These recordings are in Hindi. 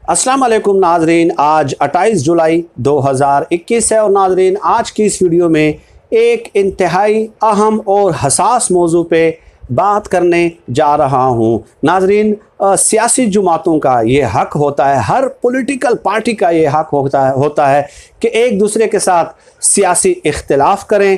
अस्सलाम वालेकुम नाजरीन, आज 28 जुलाई 2021 है और नाजरीन आज की इस वीडियो में एक इंतहाई अहम और हसास मौजू पे बात करने जा रहा हूँ। नाजरीन, सियासी जमातों का ये हक होता है, हर पॉलिटिकल पार्टी का ये हक होता है कि एक दूसरे के साथ सियासी इख्तिलाफ करें,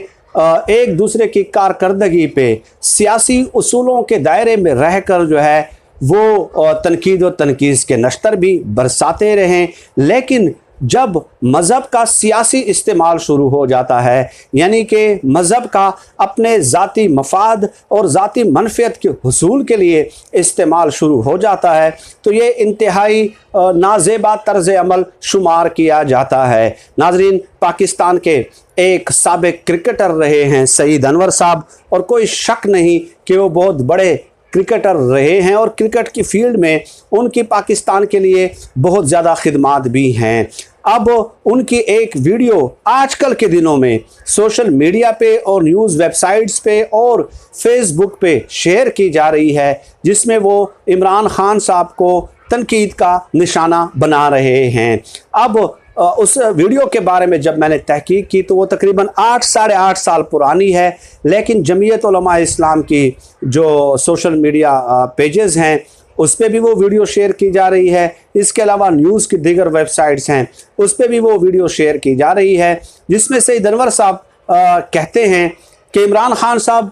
एक दूसरे की कारकर्दगी पे सियासी उसूलों के दायरे में रहकर जो है वो तनकीद और तनकीस के नश्तर भी बरसाते रहें। लेकिन जब मज़हब का सियासी इस्तेमाल शुरू हो जाता है, यानी कि मज़हब का अपने ज़ाती मफाद और ज़ाती मनफ़ियत के हुसूल के लिए इस्तेमाल शुरू हो जाता है, तो ये इंतहाई नाज़ेबा तर्ज़ अमल शुमार किया जाता है। नाज़रीन, पाकिस्तान के एक साबिक क्रिकेटर रहे हैं सईद अनवर साहब, और कोई शक नहीं कि वो बहुत बड़े क्रिकेटर रहे हैं और क्रिकेट की फील्ड में उनकी पाकिस्तान के लिए बहुत ज़्यादा खिदमात भी हैं। अब उनकी एक वीडियो आजकल के दिनों में सोशल मीडिया पे और न्यूज़ वेबसाइट्स पे और फेसबुक पे शेयर की जा रही है, जिसमें वो इमरान खान साहब को तनकीद का निशाना बना रहे हैं। अब उस वीडियो के बारे में जब मैंने तहकीक की तो वो तकरीबन 8-8.5 साल पुरानी है, लेकिन जमीयत उलमा इस्लाम की जो सोशल मीडिया पेजेस हैं उस पर भी वो वीडियो शेयर की जा रही है। इसके अलावा न्यूज़ की दीगर वेबसाइट्स हैं उस पर भी वो वीडियो शेयर की जा रही है, जिसमें सईद अनवर साहब कहते हैं कि इमरान खान साहब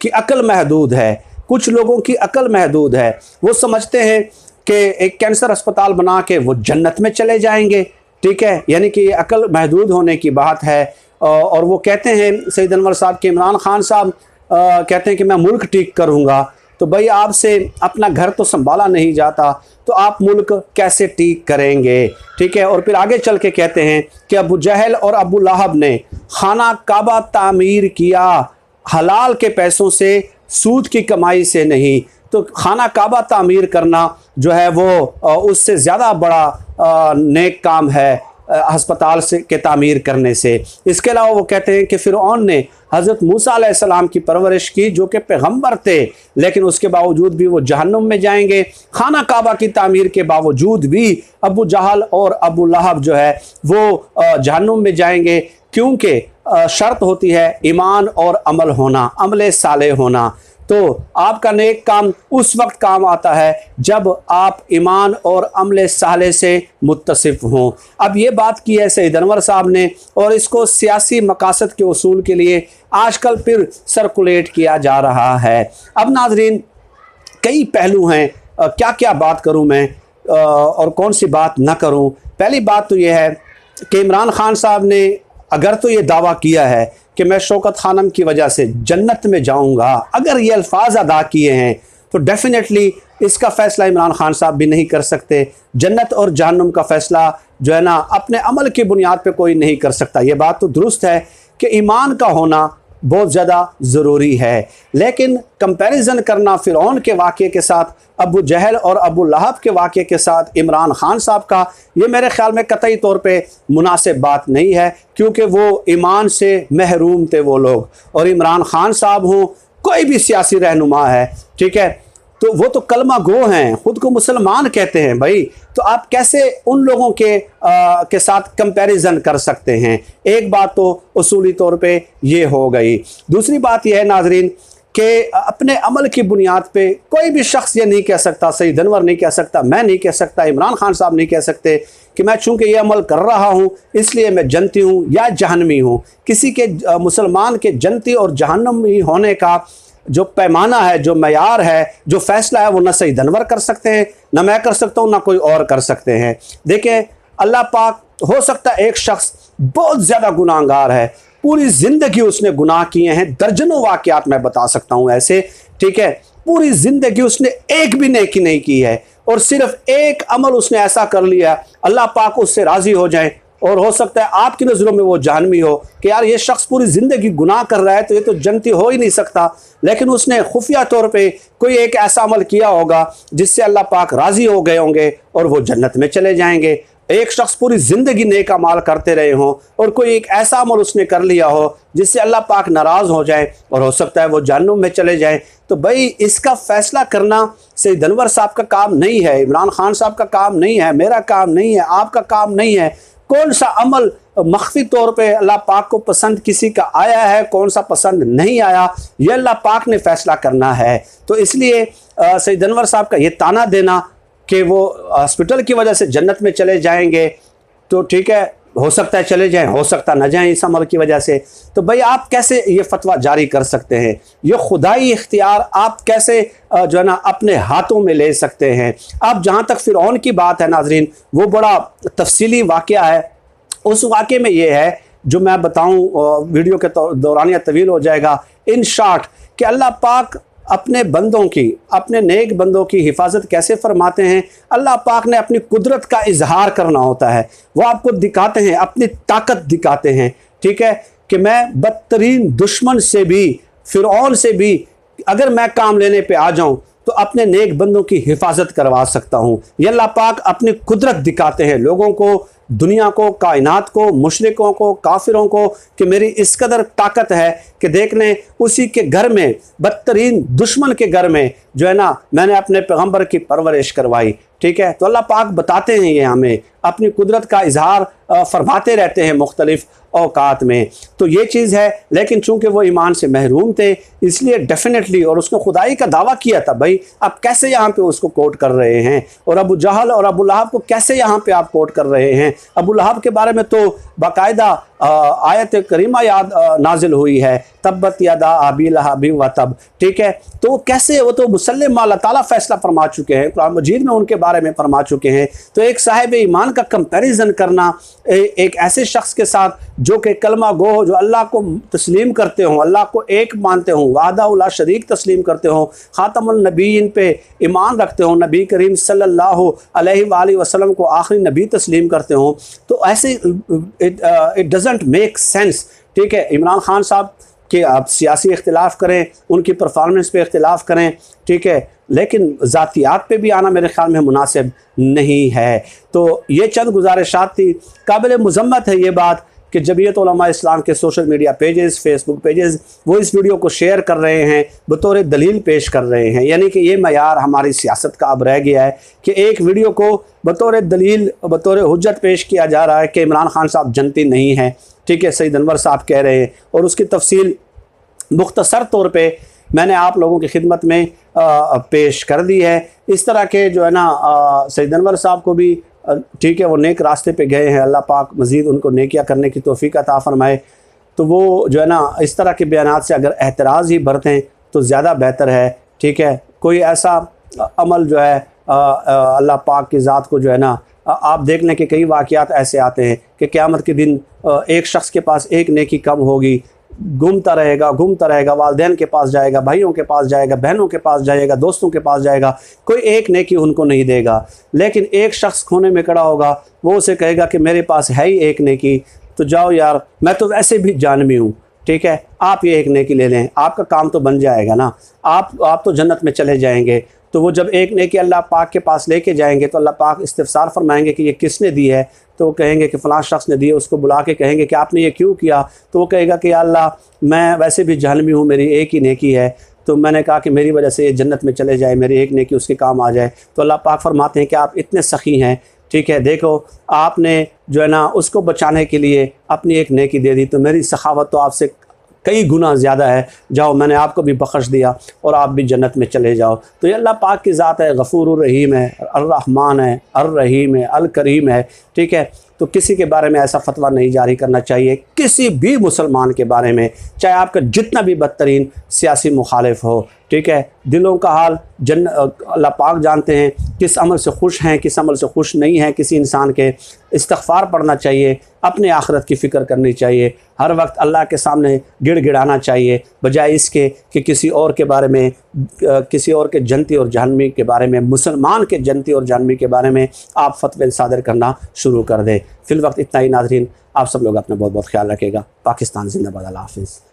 की अक्ल महदूद है, कुछ लोगों की अक्ल महदूद है, वो समझते हैं कि एक कैंसर अस्पताल बना के वो जन्नत में चले जाएंगे। ठीक है, यानी कि ये अक्ल महदूद होने की बात है। और वो कहते हैं सईद अनवर साहब के इमरान खान साहब कहते हैं कि मैं मुल्क ठीक करूँगा। तो भाई, आपसे अपना घर तो संभाला नहीं जाता, तो आप मुल्क कैसे ठीक करेंगे? ठीक है, और फिर आगे चल के कहते हैं कि अबू जहल और अबू लहब ने खाना काबा तामीर किया हलाल के पैसों से, सूद की कमाई से नहीं। तो खाना काबा तामीर करना जो है वो उससे ज़्यादा बड़ा नेक काम है अस्पताल से के तामीर करने से। इसके अलावा वो कहते हैं कि फ़िरऔन ने हज़रत मूसा अलैहिस्सलाम की परवरिश की, जो कि पैगम्बर थे, लेकिन उसके बावजूद भी वो जहन्नुम में जाएंगे। खाना काबा की तामीर के बावजूद भी अबू जहल और अबू लहब जो है वो जहन्नुम में जाएंगे, क्योंकि शर्त होती है ईमान और अमल होना, अमल साले होना। तो आपका नेक काम उस वक्त काम आता है जब आप ईमान और अमल साले से मुत्तसिफ हों। अब ये बात की है सईद अनवर साहब ने, और इसको सियासी मकासद के उसूल के लिए आजकल फिर सर्कुलेट किया जा रहा है। अब नाजरीन, कई पहलू हैं, क्या क्या बात करूं मैं और कौन सी बात ना करूं। पहली बात तो यह है कि इमरान खान साहब ने अगर तो ये दावा किया है कि मैं शौकत खानम की वजह से जन्नत में जाऊंगा, अगर ये अल्फाज अदा किए हैं, तो डेफिनेटली इसका फ़ैसला इमरान खान साहब भी नहीं कर सकते। जन्नत और जहन्नुम का फ़ैसला जो है ना, अपने अमल की बुनियाद पे कोई नहीं कर सकता। ये बात तो दुरुस्त है कि ईमान का होना बहुत ज़्यादा ज़रूरी है, लेकिन कंपैरिजन करना फ़िरऔन के वाक़े के साथ, अबू जहल और अबू लहब के वाक़े के साथ इमरान खान साहब का, ये मेरे ख़्याल में कतई तौर पे मुनासिब बात नहीं है, क्योंकि वो ईमान से महरूम थे वो लोग। और इमरान खान साहब हों, कोई भी सियासी रहनुमा है, ठीक है, तो वो तो कलमा गो हैं, ख़ुद को मुसलमान कहते हैं भाई। तो आप कैसे उन लोगों के साथ कंपैरिजन कर सकते हैं? एक बात तो उसूली तौर पे ये हो गई। दूसरी बात यह है नाजरीन कि अपने अमल की बुनियाद पे कोई भी शख्स ये नहीं कह सकता, सईद अनवर नहीं कह सकता, मैं नहीं कह सकता, इमरान खान साहब नहीं कह सकते कि मैं चूँकि ये अमल कर रहा हूँ इसलिए मैं जन्नती हूँ या जहन्नमी हूँ। किसी के मुसलमान के जन्नती और जहन्नमी होने का जो पैमाना है, जो मयार है, जो फ़ैसला है, वो ना सईद अनवर कर सकते हैं, ना मैं कर सकता हूँ, ना कोई और कर सकते हैं। देखें, अल्लाह पाक, हो सकता है एक शख्स बहुत ज़्यादा गुनाहगार है, पूरी ज़िंदगी उसने गुनाह किए हैं, दर्जनों वाक़यात मैं बता सकता हूँ ऐसे, ठीक है, पूरी ज़िंदगी उसने एक भी नेकी नहीं की है, और सिर्फ एक अमल उसने ऐसा कर लिया अल्लाह पाक उससे राज़ी हो जाए, और हो सकता है आपकी नज़रों में वो जहन्नमी हो कि यार ये शख्स पूरी ज़िंदगी गुनाह कर रहा है, तो ये तो जन्नती हो ही नहीं सकता। लेकिन उसने खुफिया तौर पे कोई एक ऐसा अमल किया होगा जिससे अल्लाह पाक राज़ी हो गए होंगे और वो जन्नत में चले जाएंगे। एक शख्स पूरी ज़िंदगी नेक अमाल करते रहे हों और कोई एक ऐसा अमल उसने कर लिया हो जिससे अल्लाह पाक नाराज़ हो जाए और हो सकता है वो जहन्नुम में चले जाएं, तो भाई इसका फ़ैसला करना सईद अनवर साहब का काम नहीं है, इमरान खान साहब का काम नहीं है, मेरा काम नहीं है, आपका काम नहीं है। कौन सा अमल मख्फी तौर पे अल्लाह पाक को पसंद किसी का आया है, कौन सा पसंद नहीं आया, ये अल्लाह पाक ने फ़ैसला करना है। तो इसलिए सईद अनवर साहब का ये ताना देना कि वो हॉस्पिटल की वजह से जन्नत में चले जाएंगे, तो ठीक है, हो सकता है चले जाएं, हो सकता ना जाएं इस अमल की वजह से। तो भाई आप कैसे ये फतवा जारी कर सकते हैं? ये खुदाई इख्तियार आप कैसे जो है ना अपने हाथों में ले सकते हैं? अब जहाँ तक फ़िरऔन की बात है नाजरीन, वो बड़ा तफसीली वाक़या है। उस वाक़े में ये है जो मैं बताऊँ, वीडियो के दौरानिया तवील हो जाएगा, इन शॉर्ट, कि अल्लाह पाक अपने बंदों की, अपने नेक बंदों की हिफाजत कैसे फरमाते हैं। अल्लाह पाक ने अपनी कुदरत का इजहार करना होता है, वो आपको दिखाते हैं, अपनी ताकत दिखाते हैं, ठीक है, कि मैं बदतरीन दुश्मन से भी, फ़िरऔन से भी अगर मैं काम लेने पे आ जाऊं तो अपने नेक बंदों की हिफाजत करवा सकता हूं। ये अल्लाह पाक अपनी कुदरत दिखाते हैं लोगों को, दुनिया को, कायनात को, मुशरिकों को, काफिरों को, कि मेरी इस कदर ताकत है कि देख लें उसी के घर में, बदतरीन दुश्मन के घर में जो है ना, मैंने अपने पैगंबर की परवरिश करवाई, ठीक है। तो अल्लाह पाक बताते हैं, ये हमें अपनी कुदरत का इजहार फरमाते रहते हैं मुख्तलिफ औकात में। तो ये चीज़ है, लेकिन चूंकि वो ईमान से महरूम थे इसलिए डेफिनेटली, और उसने खुदाई का दावा किया था। भाई आप कैसे यहाँ पे उसको कोट कर रहे हैं, और अबू जहल और अबू लहब को कैसे यहाँ पे आप कोट कर रहे हैं? अबू लहब के बारे में तो बाकायदा आयत करीमा याद नाजिल हुई है, तब्बत यदा अबी लहब व तब, ठीक है। तो वो कैसे, वो तो मुसल्लिम अल्लाह ताला फैसला फरमा चुके हैं, कुरान मजीद में उनके बारे में फरमा चुके हैं। तो एक साहिब ईमान का कंपैरिजन करना एक ऐसे शख्स के साथ जो कि कलमा गो हो, जो अल्लाह को तस्लीम करते हों, अल्लाह को एक मानते हों, वादा ला शरीक तस्लीम करते हों, ख़ातमुन नबीय्यीन पे ईमान रखते हों, नबी करीम सल्लल्लाहु अलैहि वसल्लम को आखिरी नबी तस्लीम करते हों, तो ऐसे इट डजंट मेक सेंस, ठीक है। इमरान खान साहब के आप सियासी इख्तिलाफ करें, उनकी परफॉर्मेंस पे इख्तिलाफ करें, ठीक है, लेकिन ज़ातियात पे भी आना मेरे ख्याल में मुनासिब नहीं है। तो ये चंद गुजारिशात थी। काबिल मुज़म्मत है ये बात कि जमीयत उलमा इस्लाम के social media pages, Facebook pages, वो इस वीडियो को शेयर कर रहे हैं, बतौर दलील पेश कर रहे हैं। यानी कि ये मयार हमारी सियासत का अब रह गया है कि एक वीडियो को बतौर दलील, बतौर हुज्जत पेश किया जा रहा है कि इमरान खान साहब जनती नहीं है, ठीक है, सईद अनवर साहब कह रहे हैं, और उसकी तफसील मुख्तसर तौर पे मैंने आप लोगों की खिदमत में पेश कर दी है। इस तरह के जो है ना सईद अनवर साहब को भी, ठीक है, वो नेक रास्ते पे गए हैं, अल्लाह पाक मज़ीद उनको नेकियां करने की तौफीक अता फरमाए। तो वो जो है ना इस तरह के बयानात से अगर एहतराज़ ही बरतें तो ज़्यादा बेहतर है, ठीक है। कोई ऐसा अमल जो है अल्लाह पाक की ज़ात को जो है ना, आप देख लें कि कई वाक़यात ऐसे आते हैं कि क़यामत के दिन एक शख्स के पास एक नेकी कम होगी, घूमता रहेगा, वालिदैन के पास जाएगा, भाइयों के पास जाएगा, बहनों के पास जाएगा, दोस्तों के पास जाएगा, कोई एक नेकी उनको नहीं देगा। लेकिन एक शख्स खोने में खड़ा होगा, वो उसे कहेगा कि मेरे पास है ही एक नेकी, तो जाओ यार, मैं तो वैसे भी जानवी हूँ, ठीक है, आप ये एक नेकी ले लें, आपका काम तो बन जाएगा ना, आप तो जन्नत में चले जाएंगे। तो वो जब एक नेकी अल्लाह पाक के पास लेके जाएंगे तो अल्लाह पाक इस्तिफ़सार फरमाएंगे कि ये किसने दी है, तो वो कहेंगे कि फ़लाँ शख्स ने दी है। उसको बुला के कहेंगे कि आपने ये क्यों किया, तो वो कहेगा कि या अल्लाह, मैं वैसे भी जहन्नमी हूँ, मेरी एक ही नेकी है, तो मैंने कहा कि मेरी वजह से ये जन्नत में चले जाए, मेरी एक नेकी उसके काम आ जाए। तो अल्लाह पाक फरमाते हैं कि आप इतने सखी हैं, ठीक है, देखो आपने जो है ना उसको बचाने के लिए अपनी एक नेकी दे दी, तो मेरी सखावत तो आपसे कई गुना ज़्यादा है, जाओ मैंने आपको भी बख्श दिया और आप भी जन्नत में चले जाओ। तो ये अल्लाह पाक की ज़ात है, गफ़ूरुर रहीम है, अर्रहमान है, अर्रहीम है, अल करीम है, ठीक है। तो किसी के बारे में ऐसा फतवा नहीं जारी करना चाहिए, किसी भी मुसलमान के बारे में, चाहे आपका जितना भी बदतरीन सियासी मुखालिफ हो, ठीक है। दिलों का हाल अल्लाह पाक जानते हैं, किस अमल से खुश हैं, किस अमल से खुश नहीं हैं किसी इंसान के। इस्तिग़फ़ार पढ़ना चाहिए, अपने आखिरत की फ़िक्र करनी चाहिए, हर वक्त अल्लाह के सामने गिड़गिड़ाना चाहिए, बजाय इसके कि किसी और के बारे में, किसी और के जन्नती और जहन्नमी के बारे में, मुसलमान के जन्नती और जहन्नमी के बारे में आप फतवे सादर करना शुरू कर दें। फ़िल वक्त इतना ही नाज़रीन, आप सब लोग अपना बहुत बहुत ख्याल रखिएगा। पाकिस्तान जिंदाबाद, अल्लाह हाफ़िज़।